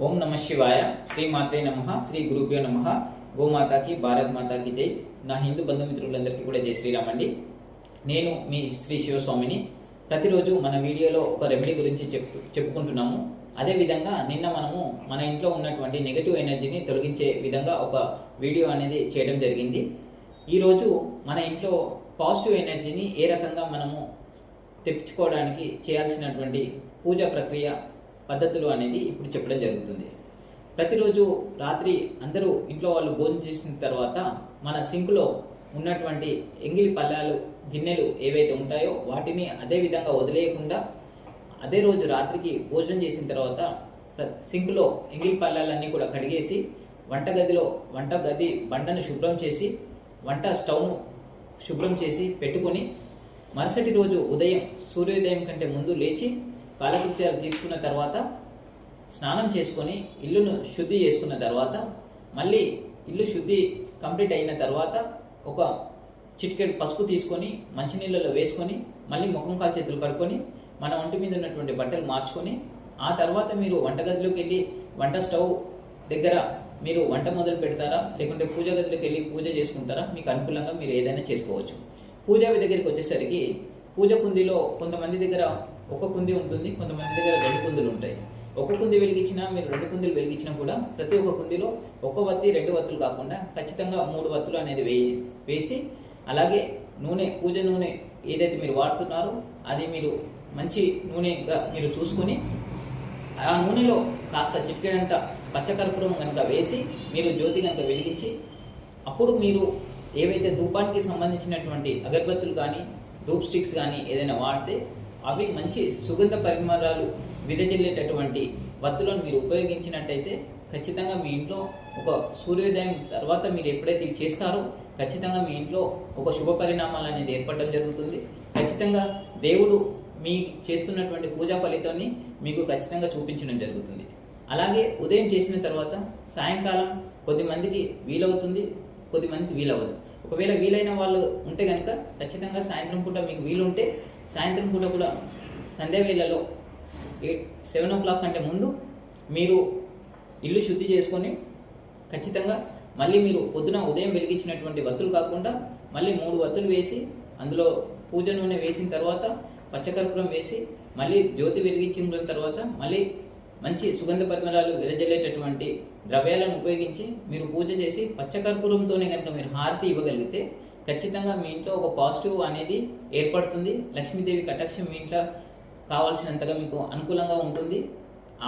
ఓం నమ శివాయ. శ్రీ మాత్రే నమః. శ్రీ గురుభ్యో నమః. గోమాతాకి భారత్ మాతాకి జై. నా హిందూ బంధుమిత్రులందరికీ కూడా జై శ్రీరామ్ అండి. నేను మీ శ్రీ శివస్వామిని. ప్రతిరోజు మన వీడియోలో ఒక రెమెడీ గురించి చెప్పుకుంటున్నాము. అదేవిధంగా నిన్న మనము మన ఇంట్లో ఉన్నటువంటి నెగటివ్ ఎనర్జీని తొలగించే విధంగా ఒక వీడియో అనేది చేయడం జరిగింది. ఈరోజు మన ఇంట్లో పాజిటివ్ ఎనర్జీని ఏ రకంగా మనము తెప్పించుకోవడానికి చేయాల్సినటువంటి పూజా ప్రక్రియ పద్ధతులు అనేది ఇప్పుడు చెప్పడం జరుగుతుంది. ప్రతిరోజు రాత్రి అందరూ ఇంట్లో వాళ్ళు భోజనం చేసిన తర్వాత మన సింక్లో ఉన్నటువంటి ఎంగిలి పళ్ళాలు గిన్నెలు ఏవైతే ఉంటాయో వాటిని అదే విధంగా వదిలేయకుండా అదే రోజు రాత్రికి భోజనం చేసిన తర్వాత సింక్లో ఎంగిలి పళ్ళాలన్నీ కూడా కడిగేసి వంటగది బండను శుభ్రం చేసి వంట స్టవ్ను శుభ్రం చేసి పెట్టుకొని మరుసటి రోజు ఉదయం సూర్యోదయం కంటే ముందు లేచి కాలకృత్యాలు తీర్చుకున్న తర్వాత స్నానం చేసుకొని ఇల్లును శుద్ధి చేసుకున్న తర్వాత మళ్ళీ ఇల్లు శుద్ధి కంప్లీట్ అయిన తర్వాత ఒక చిటికెడు పసుపు తీసుకొని మంచినీళ్ళలో వేసుకొని మళ్ళీ ముఖం కాలు చేతులు కడుక్కొని మన ఒంటి మీద ఉన్నటువంటి బట్టలు మార్చుకొని ఆ తర్వాత మీరు వంటగదిలోకి వెళ్ళి వంట స్టవ్ దగ్గర మీరు వంట మొదలు పెడతారా, లేకుంటే పూజ గదిలోకి వెళ్ళి పూజ చేసుకుంటారా, మీకు అనుకూలంగా మీరు ఏదైనా చేసుకోవచ్చు. పూజా దగ్గరికి వచ్చేసరికి పూజ కుందిలో కొంతమంది దగ్గర ఒక కుంది ఉంటుంది, కొంతమంది దగ్గర 2 కుందులు ఉంటాయి. ఒక కుంది వెలిగించినా మీరు 2 కుందులు వెలిగించినా కూడా ప్రతి ఒక్క కుందిలో ఒక వత్తి 2 వత్తులు కాకుండా ఖచ్చితంగా 3 వత్తులు అనేది వేసి అలాగే నూనె, పూజ నూనె ఏదైతే మీరు వాడుతున్నారో అది మీరు మంచి నూనెగా మీరు చూసుకొని ఆ నూనెలో కాస్త చిటికెడంత పచ్చకర్పూరం కనుక వేసి మీరు జ్యోతి కనుక వెలిగించి అప్పుడు మీరు ఏవైతే ధూపానికి సంబంధించినటువంటి అగరబత్తులు కానీ ధూప్ స్టిక్స్ కానీ ఏదైనా వాడితే అవి మంచి సుగంధ పరిమళాలు విదజిల్లేటటువంటి వత్తులను మీరు ఉపయోగించినట్టయితే ఖచ్చితంగా మీ ఇంట్లో ఒక సూర్యోదయం తర్వాత మీరు ఎప్పుడైతే ఇవి చేస్తారో ఖచ్చితంగా మీ ఇంట్లో ఒక శుభ పరిణామాలు అనేది ఏర్పడడం జరుగుతుంది. ఖచ్చితంగా దేవుడు మీ చేస్తున్నటువంటి పూజా ఫలితాన్ని మీకు ఖచ్చితంగా చూపించడం జరుగుతుంది. అలాగే ఉదయం చేసిన తర్వాత సాయంకాలం కొద్దిమందికి వీలవుతుంది, కొద్దిమందికి వీలవ్వదు. ఒకవేళ వీలైన వాళ్ళు ఉంటే కనుక ఖచ్చితంగా సాయంత్రం పూట మీకు వీలుంటే సాయంత్రం పూట కూడా సంధ్యా వేళలో 7 o'clock కంటే ముందు మీరు ఇల్లు శుద్ధి చేసుకొని ఖచ్చితంగా మళ్ళీ మీరు ఉదయం వెలిగించినటువంటి వత్తులు కాకుండా మళ్ళీ 3 వత్తులు వేసి అందులో పూజ నూనె వేసిన తర్వాత పచ్చకర్పూరం వేసి మళ్ళీ జ్యోతి వెలిగించిన తర్వాత మళ్ళీ మంచి సుగంధ పరిమళాలు వెదజల్లేటటువంటి ద్రవ్యాలను ఉపయోగించి మీరు పూజ చేసి పచ్చకర్పూరంతోనే కనుక మీరు హారతి ఇవ్వగలిగితే ఖచ్చితంగా మీ ఇంట్లో ఒక పాజిటివ్ అనేది ఏర్పడుతుంది. లక్ష్మీదేవి కటాక్షం మీ ఇంట్లో కావాల్సినంతగా మీకు అనుకూలంగా ఉంటుంది.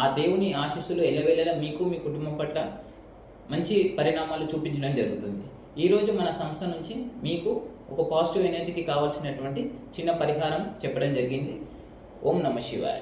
ఆ దేవుని ఆశీస్సులు ఎల్లవేళలా మీకు మీ కుటుంబం పట్ల మంచి పరిణామాలు చూపించడం జరుగుతుంది. ఈరోజు మన సంస్థ నుంచి మీకు ఒక పాజిటివ్ ఎనర్జీకి కావాల్సినటువంటి చిన్న పరిహారం చెప్పడం జరిగింది. ఓం నమ శివాయ.